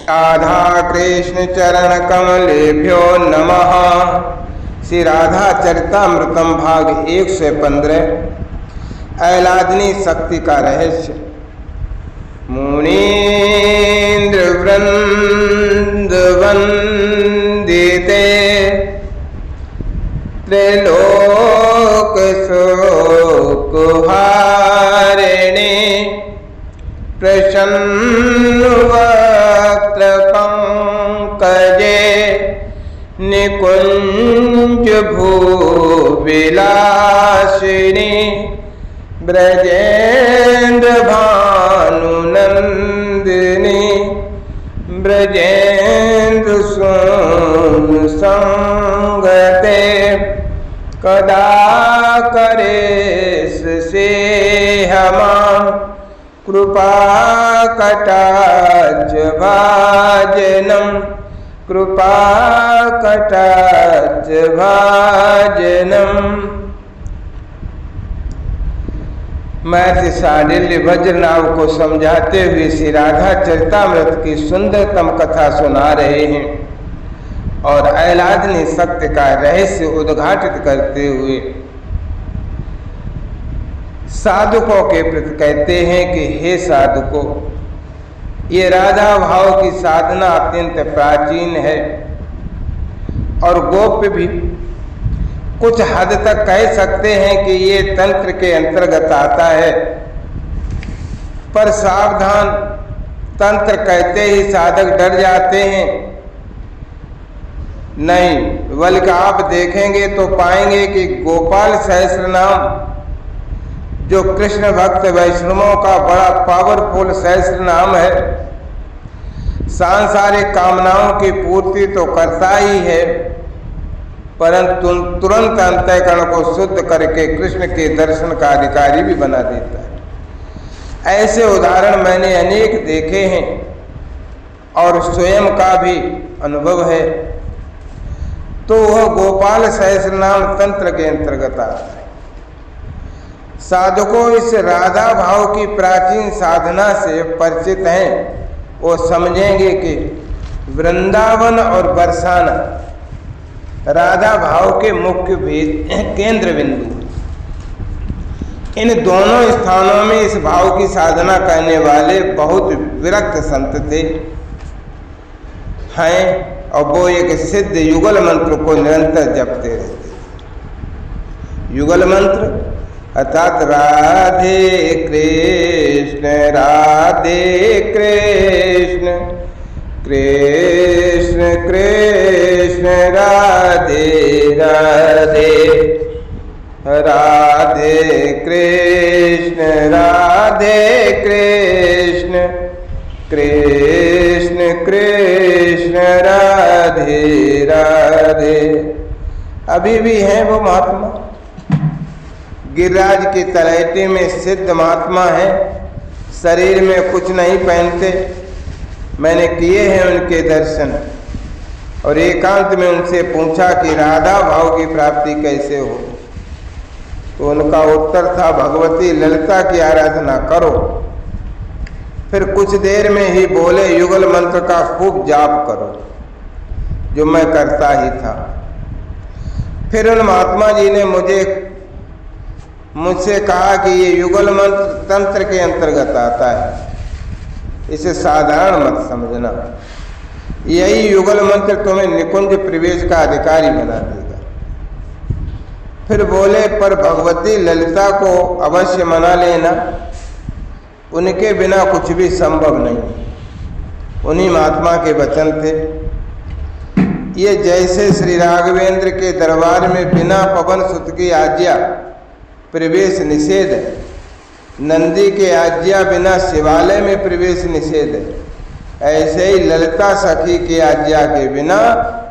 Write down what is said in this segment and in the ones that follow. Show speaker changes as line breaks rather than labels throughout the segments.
राधा कृष्ण चरण कमलेभ्यो नमः। श्री राधा चरितामृतम भाग 115 ऐलादनी शक्ति का रहस्य। मुनीन्द्र वृंद वंदिते त्रैलोक शोकहारिणे प्रसन्न वक्त्र पंकजे निकुंज भूविलासिनी ब्रजेन्द्र भानुनंदिनी ब्रजेन्द्र सोम संगते कदा करेस से हमा कृपा कटाक्ष भाजनम कृपा कटाक्ष भाजनम। महर्षि शांडिल्य वज्रनाभ को समझाते हुए श्री राधा चरितामृत की सुंदरतम कथा सुना रहे हैं और ऐलादनी शक्ति का रहस्य उद्घाटित करते हुए साधुकों के प्रति कहते हैं कि हे साधुकों, ये राधा भाव की साधना अत्यंत प्राचीन है और गोप्य भी। कुछ हद तक कह सकते हैं कि ये तंत्र के अंतर्गत आता है, पर सावधान, तंत्र कहते ही साधक डर जाते हैं। नहीं, बल्कि आप देखेंगे तो पाएंगे कि गोपाल सहस्रनाम जो कृष्ण भक्त वैष्णवों का बड़ा पावरफुल सहस्र नाम है, सांसारिक कामनाओं की पूर्ति तो करता ही है, परंतु तुरंत अंतःकरण को शुद्ध करके कृष्ण के दर्शन का अधिकारी भी बना देता है। ऐसे उदाहरण मैंने अनेक देखे हैं और स्वयं का भी अनुभव है। तो वह गोपाल सहस्र नाम तंत्र के अंतर्गत आता है। साधकों इस राधा भाव की प्राचीन साधना से परिचित हैं, वो समझेंगे कि वृंदावन और बरसाना राधा भाव के मुख्य केंद्र बिंदु। इन दोनों स्थानों में इस भाव की साधना करने वाले बहुत विरक्त संत थे हैं और वो एक सिद्ध युगल मंत्र को निरंतर जपते रहते। युगल मंत्र अर्थात राधे कृष्ण कृष्ण कृष्ण राधे राधे राधे कृष्ण कृष्ण कृष्ण राधे राधे। अभी भी हैं वो महात्मा, गिरिराज की तलहटी में सिद्ध महात्मा है, शरीर में कुछ नहीं पहनते। मैंने किए हैं उनके दर्शन और एकांत में उनसे पूछा कि राधा भाव की प्राप्ति कैसे हो, तो उनका उत्तर था भगवती ललिता की आराधना करो। फिर कुछ देर में ही बोले युगल मंत्र का खूब जाप करो, जो मैं करता ही था। फिर उन महात्मा जी ने मुझसे कहा कि ये युगल मंत्र तंत्र के अंतर्गत आता है, इसे साधारण मत समझना। यही युगल मंत्र तुम्हें निकुंज प्रवेश का अधिकारी बना देगा। फिर बोले पर भगवती ललिता को अवश्य मना लेना, उनके बिना कुछ भी संभव नहीं। उन्हीं महात्मा के वचन थे। ये जैसे श्री राघवेंद्र के दरबार में बिना पवन सुत की आज्ञा प्रवेश निषेध है, नंदी के आज्ञा बिना शिवालय में प्रवेश निषेध है, ऐसे ही ललिता सखी की आज्ञा के बिना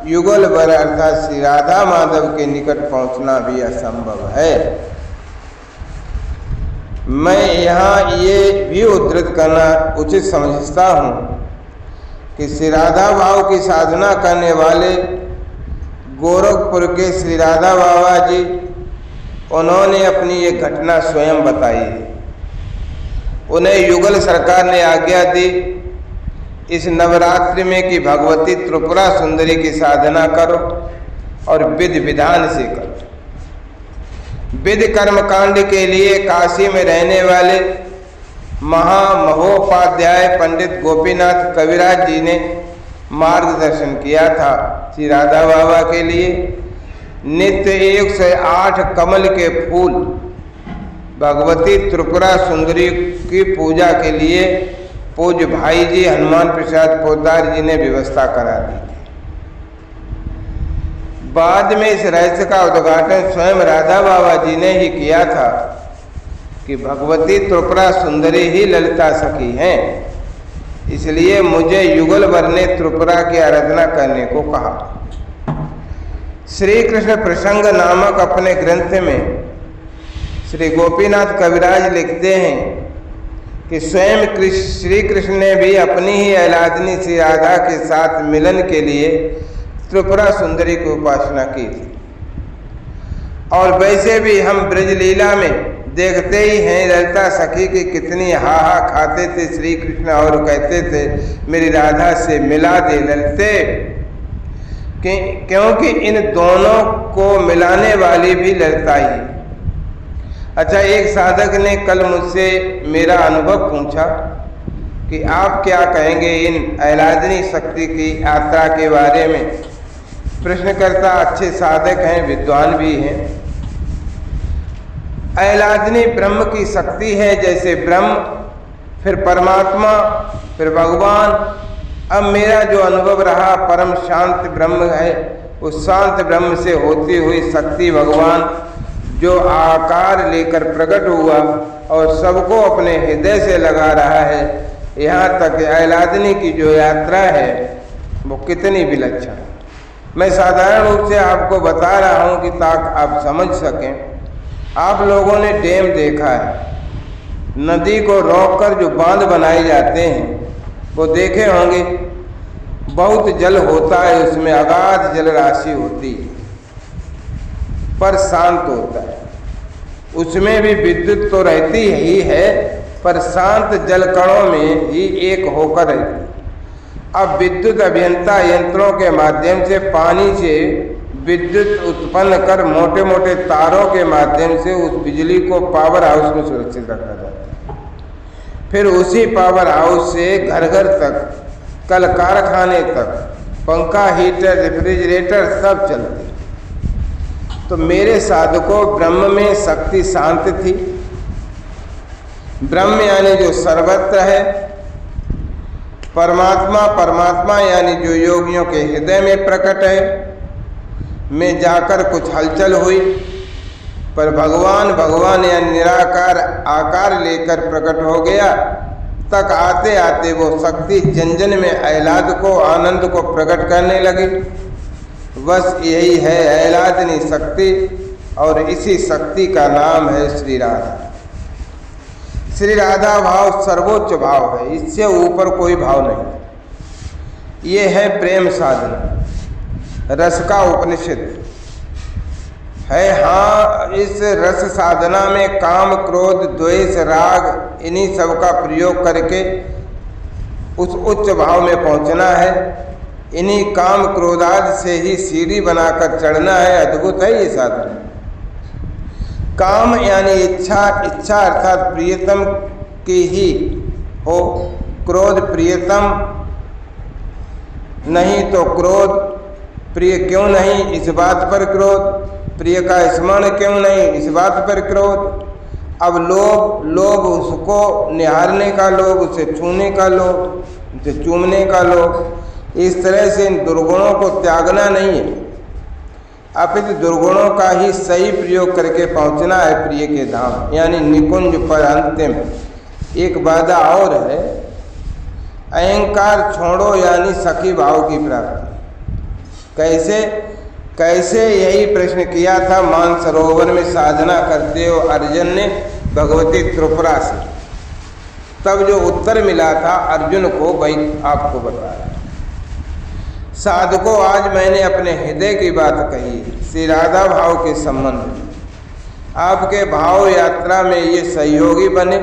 युगल वर अर्थात श्री राधा माधव के निकट पहुंचना भी असंभव है। मैं यहाँ ये भी उद्धृत करना उचित समझता हूँ कि श्री राधा भाव की साधना करने वाले गोरखपुर के श्री राधा बाबा जी, उन्होंने अपनी एक घटना स्वयं बताई है। उन्हें युगल सरकार ने आज्ञा दी इस नवरात्रि में कि भगवती त्रिपुरा सुंदरी की साधना करो और विधि विधान से करो। विधि कर्म कांड के लिए काशी में रहने वाले महामहोपाध्याय पंडित गोपीनाथ कविराज जी ने मार्गदर्शन किया था। श्री राधा बाबा के लिए नित्य 108 कमल के फूल भगवती त्रिपुरा सुंदरी की पूजा के लिए पूज्य भाई जी हनुमान प्रसाद पोद्दार जी ने व्यवस्था करा दी। बाद में इस रहस्य का उद्घाटन स्वयं राधा बाबा जी ने ही किया था कि भगवती त्रिपुरा सुंदरी ही ललिता सखी हैं, इसलिए मुझे युगल वर ने त्रिपुरा की आराधना करने को कहा। श्री कृष्ण प्रसंग नामक अपने ग्रंथ में श्री गोपीनाथ कविराज लिखते हैं कि स्वयं श्री कृष्ण ने भी अपनी ही आह्लादिनी श्री राधा के साथ मिलन के लिए त्रिपुरा सुंदरी की उपासना की थी। और वैसे भी हम ब्रजलीला में देखते ही हैं ललिता सखी की कितनी हाहा खाते थे श्री कृष्ण और कहते थे मेरी राधा से मिला दे ललिते, क्योंकि इन दोनों को मिलाने वाली भी ललिता ही। अच्छा, एक साधक ने कल मुझसे मेरा अनुभव पूछा कि आप क्या कहेंगे इन आह्लादिनी शक्ति की यात्रा के बारे में। प्रश्नकर्ता अच्छे साधक हैं, विद्वान भी हैं। आह्लादिनी ब्रह्म की शक्ति है, जैसे ब्रह्म, फिर परमात्मा, फिर भगवान। अब मेरा जो अनुभव रहा परम शांत ब्रह्म है, उस शांत ब्रह्म से होती हुई शक्ति भगवान जो आकार लेकर प्रकट हुआ और सबको अपने हृदय से लगा रहा है। यहाँ तक आह्लादिनी की जो यात्रा है वो कितनी विलक्षण है। मैं साधारण रूप से आपको बता रहा हूँ कि ताकि आप समझ सकें। आप लोगों ने डैम देखा है, नदी को रोककर जो बांध बनाए जाते हैं वो देखे होंगे। बहुत जल होता है, उसमें अगाध जल राशि होती है, पर शांत होता है। उसमें भी विद्युत तो रहती ही है, पर शांत जल कणों में ही एक होकर रहती है। अब विद्युत अभियंता यंत्रों के माध्यम से पानी से विद्युत उत्पन्न कर मोटे मोटे तारों के माध्यम से उस बिजली को पावर हाउस में सुरक्षित रखा जाता है। फिर उसी पावर हाउस से घर घर तक, कल कारखाने तक पंखा, हीटर, रेफ्रिजरेटर सब चलते। तो मेरे साधकों, ब्रह्म में शक्ति शांत थी। ब्रह्म यानी जो सर्वत्र है, परमात्मा यानी जो योगियों के हृदय में प्रकट है, में जाकर कुछ हलचल हुई, पर भगवान यानी निराकार आकार लेकर प्रकट हो गया। तक आते आते वो शक्ति जन जन में आह्लाद को, आनंद को प्रकट करने लगी। बस यही है आह्लादिनी शक्ति, और इसी शक्ति का नाम है श्री राधा। श्री राधा भाव सर्वोच्च भाव है, इससे ऊपर कोई भाव नहीं। ये है प्रेम साधना, रस का उपनिषद है। हाँ, इस रस साधना में काम, क्रोध, द्वेष, राग, इन्हीं सब का प्रयोग करके उस उच्च भाव में पहुंचना है। इन्हीं काम क्रोधादि से ही सीढ़ी बनाकर चढ़ना है। अद्भुत है ये साधना। काम यानी इच्छा, इच्छा अर्थात प्रियतम की ही हो। क्रोध प्रियतम नहीं तो क्रोध, प्रिय क्यों नहीं इस बात पर क्रोध, प्रिय का स्मरण क्यों नहीं इस बात पर क्रोध। अब लोभ उसको निहारने का लोभ, उसे छूने का लोभ, उसे चूमने का लोभ। इस तरह से इन दुर्गुणों को त्यागना नहीं है, अपितु दुर्गुणों का ही सही प्रयोग करके पहुंचना है प्रिय के धाम, यानी निकुंज पर अंतिम। एक बाधा और है, अहंकार छोड़ो यानी सखी भाव की प्राप्ति। कैसे यही प्रश्न किया था मानसरोवर में साधना करते हो अर्जुन ने भगवती त्रिपुरा से। तब जो उत्तर मिला था अर्जुन को, वही आपको बता रहा। साधकों, आज मैंने अपने हृदय की बात कही श्री राधा भाव के संबंध में। आपके भाव यात्रा में ये सहयोगी बने,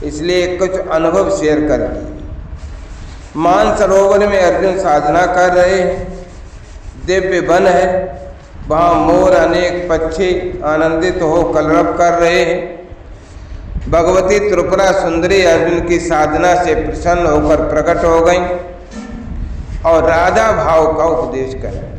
इसलिए कुछ अनुभव शेयर कर दिए। मानसरोवर में अर्जुन साधना कर रहे हैं, दिव्य वन है, वहाँ मोर अनेक पक्षी आनंदित हो कलरव कर रहे हैं। भगवती त्रिपुरा सुंदरी अर्जुन की साधना से प्रसन्न होकर प्रकट हो गई और राधा भाव का उपदेश करें।